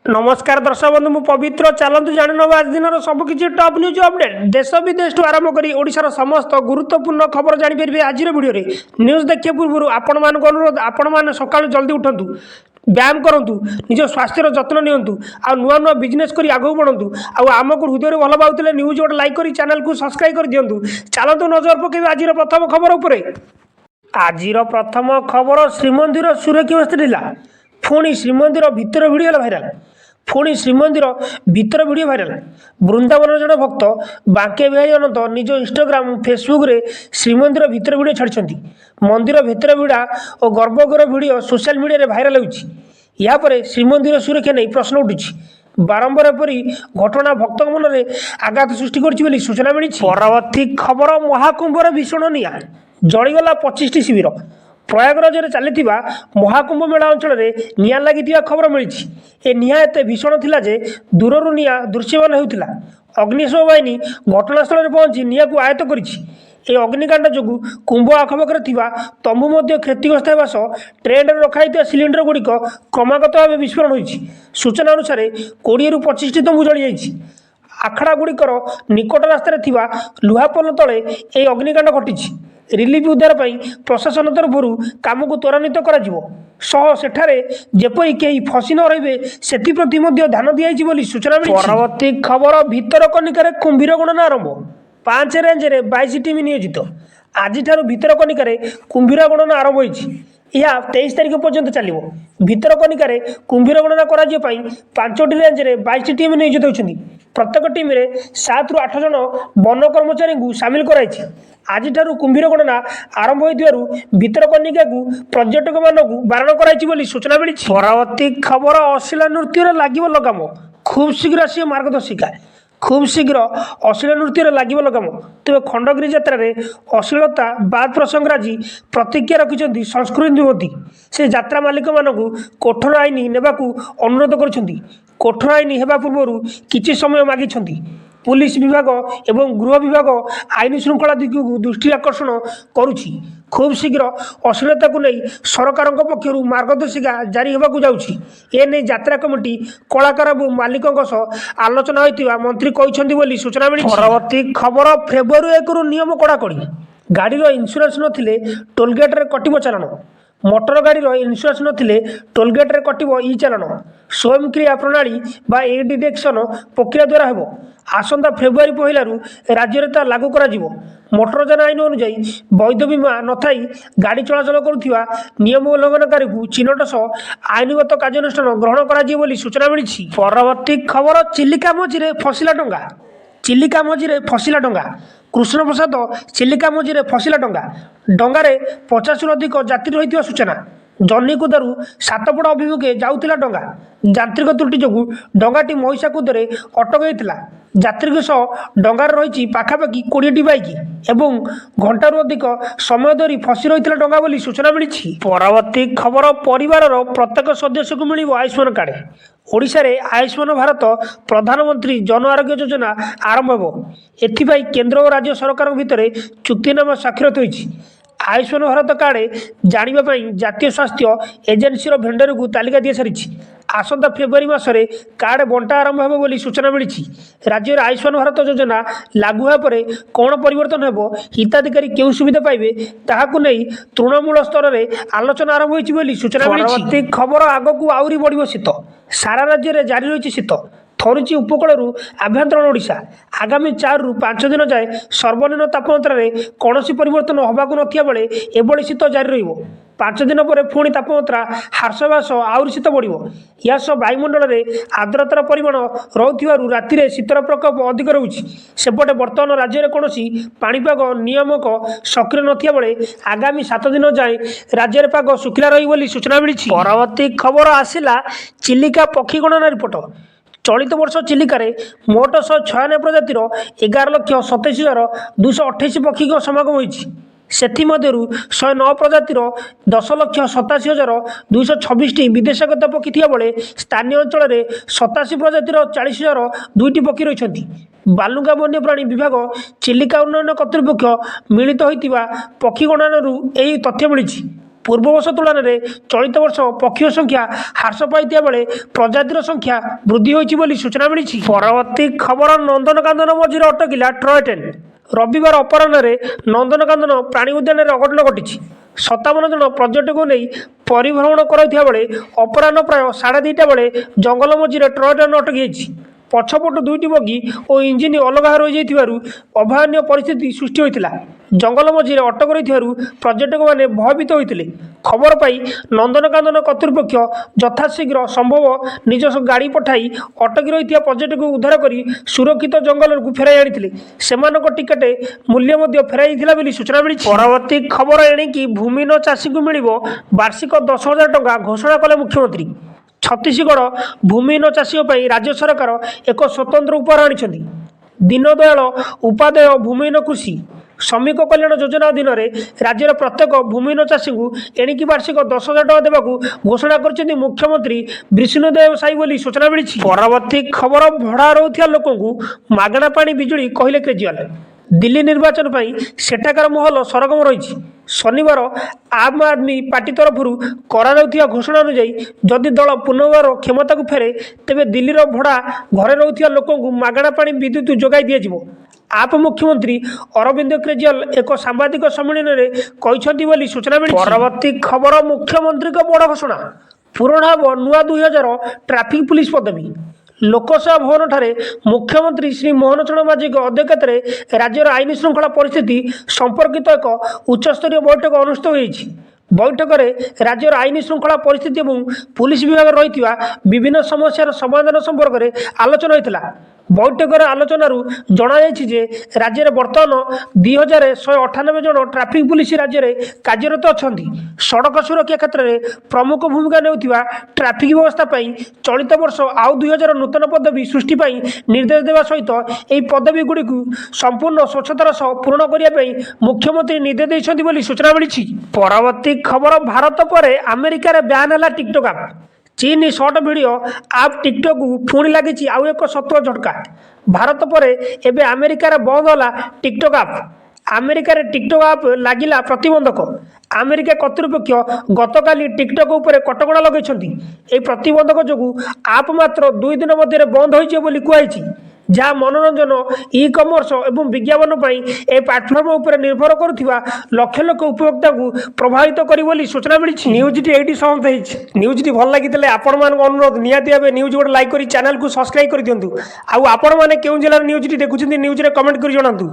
नमस्कार दर्शक बंधु मु पवित्र चलतु जान आज दिन सबकि टॉप न्यूज अपडेट देश विदेश आरंभ कर ओडिशार समस्त गुरुत्वपूर्ण खबर जापर आज भिडियो न्यूज देखिए पूर्व आपण मान अनुरोध आपण मैंने सका जल्दी उठंतु व्यायाम करूँ निज स्वास्थ्यर जत्न नियंतु आ नुआ नुआ बिजनेस कर आगे बढ़ू आमको हृदय भल पाते न्यूज गोटे लाइक कर चैनल को सब्सक्राइब कर दिंतु चलतु नजर पकड़ आज प्रथम खबर उपर आज प्रथम खबर श्रीमंदिर सुरक्षा व्यवस्था पुणी श्रीमंदिर भितर भिडियो भाइराल पुणी श्रीमंदिर भितर भिडियो भाइराल वृंदावन जड़े भक्त बांके बिहारी अनंत निज इंस्टाग्राम फेसबुक रे श्रीमंदिर भितर भिडियो छाड़ी मंदिर भितर भिड़ा और गर्भगृह भिडियो सोशल मीडिया रे भाइराल होपर श्रीमंदिर सुरक्षा नहीं प्रश्न उठुची बारंबार एपरी घटना भक्त मन में आघात सृष्टि कर सूचना मिली। परवर्ती खबर महाकुंभर भीषण निआ जलीगला 25टी शिविर प्रयागराज में चली महाकुंभ मेला अंचल में निआ लगी खबर मिली। ए निआ एत भीषण थिला जे दूर निआ दृश्यमान होता अग्निशम बाहिनी घटनास्थल में पहुंची निआ को आयत्त कर अग्निकांड जो कुंभ आखपाखे तंबू क्षतिग्रस्त होगा सह ट्रेन में रखाई सिलिंडर गुड़िक क्रमागत भाव विस्फोरण होती सूचना अनुसार 20 ରୁ 25टी तंबू जली जाइए। आखड़ा गुड़िकर निकट रास्तार लुहापल तले यह अग्निकांड घटी रिलीफ उद्धार प्रशासन तरफ काम को त्वरान्वित कर जेपरी कहीं फसी न रे से ध्यान दिखाई सूचना मिली। परवर्ती खबर भितरकनिकार कुंभीर गणना आरंभ 5 रेंज रे 22 टीम नियोजित आज भितरकनिकार कुंभीर गणना आरंभ होती यह 23 तारीख पर्यंत चलो भितरकनिकार कुंभीर गणना कर 5टी रेंज रे 22 टीम नियोजित होती प्रत्येक टीम रे 7 ରୁ 8 जन वन कर्मचारी को सामिल कराई आज कुंभीर गणना आरंभ हो भितरकनिका को पर्यटक मानक बारण कराई सूचना मिली। परवर्ती खबर अश्लील नृत्य लगे लगाम खूब शीघ्र आसिए मार्गदर्शिका खूब शीघ्र अश्लील नृत्य लगे लगाम तेज खंडगिरी यात्रा अश्लीलता बाद प्रसंग आज प्रतिज्ञा रखिंट संस्कृति मोदी से यात्रा मालिक मानक कठोर आईन नेबा अनुरोध कर कठोर आईन होगा पूर्व किसी समय मागिंट पुलिस विभाग एवं गृह विभाग आईन श्रृंखला दिगू दृष्टि आकर्षण करुच्ची खूब शीघ्र अश्लीलता को नहीं सरकार पक्षर मार्गदर्शिका जारी होगा जाने यात्रा कमिटी कलाकार और मालिक आलोचना होता मंत्री कहते सूचना मिली। परवर्ती खबर फेब्रुआरी 1 ରୁ नियम कड़ाकड़ी गाड़ी इन्शुरांस नथिले टोलगेट रे कटिब चालान मोटर गाड़ी इन्शुरांस नथिले टोलगेट रे कटिब ई चालान स्वयंक्रिया प्रणाली बा ई डिटेक्शन प्रक्रिया द्वारा हेबो आसंता फेब्रुआरी 1 राज्य में लागू कर मोटर यान आईन अनुजाई वैध बीमा नथाई गाड़ी चलाचल करुवा नियम उल्लंघनकारी को चिन्हट सह आईनगत कार्यानुष्ठान ग्रहण कर सूचना मिली। परवर्ती खबर चिलिका मझीरे फसिला डंगा चिलिका मझीरे फसिला डंगा कृष्ण प्रसाद चिलिका मझीरे फसिला डंगा डंगारे 50 ରୁ अधिक यात्री रही सूचना जन्नीकुदारू सातपड़ा अभिमुखे जाऊला डंगा यांत्रिक त्रुटि जो डंगाटी महिषाकुदे अटक होता यात्री सह डंगार रही पाखापाखि 20टी बाइक एवं घंटारू अधिक समय धरी फसी रही डंगा बोली सूचना मिली। परवर्ती खबर परिवार प्रत्येक सदस्य को मिल आयुष्मान कार्ड ओडिशा रे आयुष्मान भारत प्रधानमंत्री जन आरोग्य योजना आरंभ हो एथिपाई केंद्र और राज्य सरकार भितर चुक्तिनामा स्वाक्षरित होईछि। आयुष्मान भारत कार्ड जानापी जातीय स्वास्थ्य एजेन्सी भेंडर को तालिका दी सारी आसंता फेब्रुआरी मासरे कार्ड बंटा आरंभ हो सूचना मिली। राज्य आयुष्मान भारत योजना लागू होगा कौन परिवर्तन हो हिताधिकारी क्यों सुविधा पाइबे ताहाकु नहीं तृणमूल स्तर में आलोचना आरंभ होती सूचना मिली। खबर आग को आहरी बढ़ शीत सारा राज्य में जारी रही शीत थरुची उपकूल आभ्यंतरण ओडिशा आगामी 4 ରୁ 5 दिन जाए सर्वनिम्न तापमात्रा कौन परिवर्तन होगा नथिया बेले एभली शीत जारी रच दिन पर पुणी तापमात्रा ह्रास आहरी शीत बढ़ या वायुमंडल में आर्द्रतार परिमाण रोथिबारु राति शीतर प्रकोप अधिक रोचे सेपटे बर्तमान राज्य में कौन पाणीपाग नियामक सक्रिय नथिया बेले आगामी 7 दिन जाए राज्य में पाग शुखिला रही सूचना मिली। परवर्ती खबर आसिला चिलिका पक्षी गणना रिपोर्ट चलित वर्ष चिलिकार मोट 196 प्रजातिर 11,27,228 पक्षी समागम होती से 109 प्रजातिर 10,87,226 विदेशगत पक्षी थिया बेले स्थानीय अंचल में 87 प्रजातिर 40,002टी पक्षी रही बालुंगा वन्यप्राणी विभाग चिलिका उन्नयन कर्तृपक्ष मिलित होता पक्षी गणना यही तथ्य मिली। ପୂର୍ବ ବର୍ଷ ତୁଳନାରେ ଚଳିତ ବର୍ଷ ପକ୍ଷୀ ସଂଖ୍ୟା ହ୍ରାସ ପାଇଥିବା ବେଳେ ପ୍ରଜାତିର ସଂଖ୍ୟା ବୃଦ୍ଧି ହୋଇଛି ବୋଲି ସୂଚନା ମିଳିଛି। ପରବର୍ତ୍ତୀ ଖବର, ନନ୍ଦନକାନନ ମଝିରେ ଅଟକିଲା ଟୟ ଟ୍ରେନ୍। ରବିବାର ଅପରାହ୍ନରେ ନନ୍ଦନକାନନ ପ୍ରାଣୀ ଉଦ୍ୟାନରେ ଅଘଟଣ ଘଟିଛି। 57 ଜଣ ପର୍ଯ୍ୟଟକଙ୍କୁ ନେଇ ପରିଭ୍ରମଣ କରାଉଥିବା ବେଳେ ଅପରାହ୍ନ ପ୍ରାୟ 2:30 ବେଳେ ଜଙ୍ଗଲ ମଝିରେ ଟୟ ଟ୍ରେନ୍ ଅଟକି ଯାଇଛି। ପଛପଟୁ ଦୁଇଟି ବଗି ଓ ଇଞ୍ଜିନ୍ ଅଲଗା ରହିଯାଇଥିବାରୁ ଅଭାବନୀୟ ପରିସ୍ଥିତି ସୃଷ୍ଟି ହୋଇଥିଲା। ଜଙ୍ଗଲ ମଝିରେ ଅଟକ ରହିଥିବାରୁ ପର୍ଯ୍ୟଟକମାନେ ଭୟଭୀତ ହୋଇଥିଲେ। ଖବର ପାଇ ନନ୍ଦନକାନନ କର୍ତ୍ତୃପକ୍ଷ ଯଥାଶୀଘ୍ର ସମ୍ଭବ ନିଜ ଗାଡ଼ି ପଠାଇ ଅଟକି ରହିଥିବା ପର୍ଯ୍ୟଟକଙ୍କୁ ଉଦ୍ଧାର କରି ସୁରକ୍ଷିତ ଜଙ୍ଗଲକୁ ଫେରାଇ ଆଣିଥିଲେ। ସେମାନଙ୍କ ଟିକେଟ୍ ମୂଲ୍ୟ ମଧ୍ୟ ଫେରାଇଥିଲା ବୋଲି ସୂଚନା ମିଳିଛି। ପରବର୍ତ୍ତୀ ଖବର, ଏଣିକି ଭୂମିହୀନ ଚାଷୀଙ୍କୁ ମିଳିବ ବାର୍ଷିକ 10,000 ଟଙ୍କା ଘୋଷଣା କଲେ ମୁଖ୍ୟମନ୍ତ୍ରୀ। ଛତିଶଗଡ଼ ଭୂମିହୀନ ଚାଷୀଙ୍କ ପାଇଁ ରାଜ୍ୟ ସରକାର ଏକ ସ୍ୱତନ୍ତ୍ର ଉପହାର ଆଣିଛନ୍ତି। ଦୀନଦୟାଳ ଉପାଧ୍ୟାୟ ଭୂମିହୀନ କୃଷି ଶ୍ରମିକ କଲ୍ୟାଣ ଯୋଜନା ଅଧୀନରେ ରାଜ୍ୟର ପ୍ରତ୍ୟେକ ଭୂମିହୀନ ଚାଷୀଙ୍କୁ ଏଣିକି ବାର୍ଷିକ 10,000 ଟଙ୍କା ଦେବାକୁ ଘୋଷଣା କରିଛନ୍ତି ମୁଖ୍ୟମନ୍ତ୍ରୀ ବିଷ୍ଣୁଦେବ ସାଇ ବୋଲି ସୂଚନା ମିଳିଛି। ପରବର୍ତ୍ତୀ ଖବର, ଭଡ଼ା ରହୁଥିବା ଲୋକଙ୍କୁ ମାଗଣା ପାଣି ବିଜୁଳି କହିଲେ କେଜରିୱାଲ। ଦିଲ୍ଲୀ ନିର୍ବାଚନ ପାଇଁ ସେଠାକାର ମହଲ ସରଗରମ ରହିଛି। ଶନିବାର ଆମ୍ ଆଦମୀ ପାର୍ଟି ତରଫରୁ କରାଯାଉଥିବା ଘୋଷଣା ଅନୁଯାୟୀ ଯଦି ଦଳ ପୁନର୍ବାର କ୍ଷମତାକୁ ଫେରେ ତେବେ ଦିଲ୍ଲୀର ଭଡ଼ା ଘରେ ରହୁଥିବା ଲୋକଙ୍କୁ ମାଗଣା ପାଣି ବିଦ୍ୟୁତ୍ ଯୋଗାଇ ଦିଆଯିବ। ଆପ୍ ମୁଖ୍ୟମନ୍ତ୍ରୀ ଅରବିନ୍ଦ କେଜରିୱାଲ ଏକ ସାମ୍ବାଦିକ ସମ୍ମିଳନୀରେ କହିଛନ୍ତି ବୋଲି ସୂଚନା ମିଳିଛି। ପରବର୍ତ୍ତୀ ଖବର, ମୁଖ୍ୟମନ୍ତ୍ରୀଙ୍କ ବଡ଼ ଘୋଷଣା, ପୂରଣ ହେବ ନୂଆ 2,000 ଟ୍ରାଫିକ୍ ପୁଲିସ ପଦବୀ। ଲୋକସେବା ଭବନଠାରେ ମୁଖ୍ୟମନ୍ତ୍ରୀ ଶ୍ରୀ ମୋହନ ଚରଣ ମାଝୀଙ୍କ ଅଧ୍ୟକ୍ଷତାରେ ରାଜ୍ୟର ଆଇନ ଶୃଙ୍ଖଳା ପରିସ୍ଥିତି ସମ୍ପର୍କିତ ଏକ ଉଚ୍ଚସ୍ତରୀୟ ବୈଠକ ଅନୁଷ୍ଠିତ ହୋଇଯାଇଛି। ବୈଠକରେ ରାଜ୍ୟର ଆଇନ ଶୃଙ୍ଖଳା ପରିସ୍ଥିତି ଏବଂ ପୁଲିସ ବିଭାଗରେ ରହିଥିବା ବିଭିନ୍ନ ସମସ୍ୟାର ସମାଧାନ ସମ୍ପର୍କରେ ଆଲୋଚନା ହୋଇଥିଲା। ବୈଠକରେ ଆଲୋଚନାରୁ ଜଣାଯାଇଛି ଯେ ରାଜ୍ୟରେ ବର୍ତ୍ତମାନ 2,198 ଜଣ ଟ୍ରାଫିକ୍ ପୁଲିସ ରାଜ୍ୟରେ କାର୍ଯ୍ୟରତ ଅଛନ୍ତି। ସଡ଼କ ସୁରକ୍ଷା କ୍ଷେତ୍ରରେ ପ୍ରମୁଖ ଭୂମିକା ନେଉଥିବା ଟ୍ରାଫିକ୍ ବ୍ୟବସ୍ଥା ପାଇଁ ଚଳିତ ବର୍ଷ ଆଉ 2,000 ନୂତନ ପଦବୀ ସୃଷ୍ଟି ପାଇଁ ନିର୍ଦ୍ଦେଶ ଦେବା ସହିତ ଏହି ପଦବୀଗୁଡ଼ିକୁ ସମ୍ପୂର୍ଣ୍ଣ ସ୍ୱଚ୍ଛତାର ସହ ପୂରଣ କରିବା ପାଇଁ ମୁଖ୍ୟମନ୍ତ୍ରୀ ନିର୍ଦ୍ଦେଶ ଦେଇଛନ୍ତି ବୋଲି ସୂଚନା ମିଳିଛି। ପରବର୍ତ୍ତୀ ଖବର, ଭାରତ ପରେ ଆମେରିକାରେ ବ୍ୟାନ୍ ହେଲା ଟିକ୍ଟକ୍ ଆପ୍। ଚୀନ ସର୍ଟ ଭିଡ଼ିଓ ଆପ୍ ଟିକ୍ଟକ୍କୁ ପୁଣି ଲାଗିଛି ଆଉ ଏକ ସତ୍ତ୍ୱ ଝଟକା। ଭାରତ ପରେ ଏବେ ଆମେରିକାରେ ବନ୍ଦ ହେଲା ଟିକ୍ଟକ୍ ଆପ୍। ଆମେରିକାରେ ଟିକ୍ଟକ୍ ଆପ୍ ଲାଗିଲା ପ୍ରତିବନ୍ଧକ। ଆମେରିକା କର୍ତ୍ତୃପକ୍ଷ ଗତକାଲି ଟିକ୍ଟକ୍ ଉପରେ କଟକଣା ଲଗାଇଛନ୍ତି। ଏହି ପ୍ରତିବନ୍ଧକ ଯୋଗୁଁ ଆପ୍ ମାତ୍ର 2 ଦିନ ମଧ୍ୟରେ ବନ୍ଦ ହୋଇଯିବ ବୋଲି କୁହାଯାଇଛି, ଯାହା ମନୋରଞ୍ଜନ, ଇ-କମର୍ସ ଏବଂ ବିଜ୍ଞାପନ ପାଇଁ ଏହି ପ୍ଲାଟଫର୍ମ ଉପରେ ନିର୍ଭର କରୁଥିବା ଲକ୍ଷ ଲକ୍ଷ ଉପଭୋକ୍ତାଙ୍କୁ ପ୍ରଭାବିତ କରିବ ବୋଲି ସୂଚନା ମିଳିଛି। ନ୍ୟୁଜ୍ଟି ଏଇଠି ସମାପ୍ତ ହୋଇଛି। ନ୍ୟୁଜ୍ଟି ଭଲ ଲାଗିଥିଲେ ଆପଣମାନଙ୍କ ଅନୁରୋଧ ନିହାତି ଭାବେ ନ୍ୟୁଜ୍ ଗୋଟେ ଲାଇକ୍ କରି ଚ୍ୟାନେଲକୁ ସବସ୍କ୍ରାଇବ୍ କରିଦିଅନ୍ତୁ। ଆଉ ଆପଣମାନେ କେଉଁ ଜିଲ୍ଲାର ନ୍ୟୁଜ୍ଟି ଦେଖୁଛନ୍ତି ନ୍ୟୁଜ୍ରେ କମେଣ୍ଟ କରି ଜଣାନ୍ତୁ।